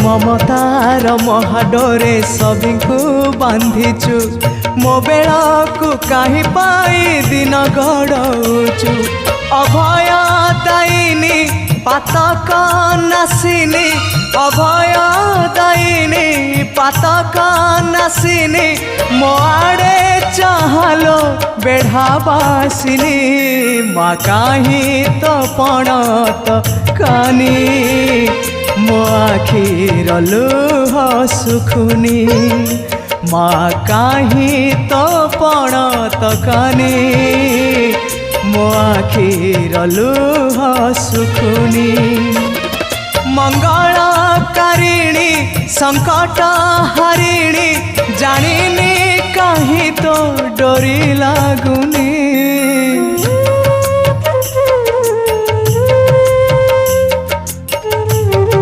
ममतार महाडोरे सबको बांधिचु मो बेला को कहीं पाई दिन गड़ौचु अभय दायिनी पातक नासिनी अभय दायिनी पातक नासिनी मो आड़े चाहलो बेढ़ावासिनी माँ कहीं तो पणत कानी मो आखिर लुह सुखुनी माँ कहीं तो पणत कानी मो आखिर लुह सुखुनी मंगलकारिणी संकट हरिणी जानिनी कहीं तो डोरी लागुनी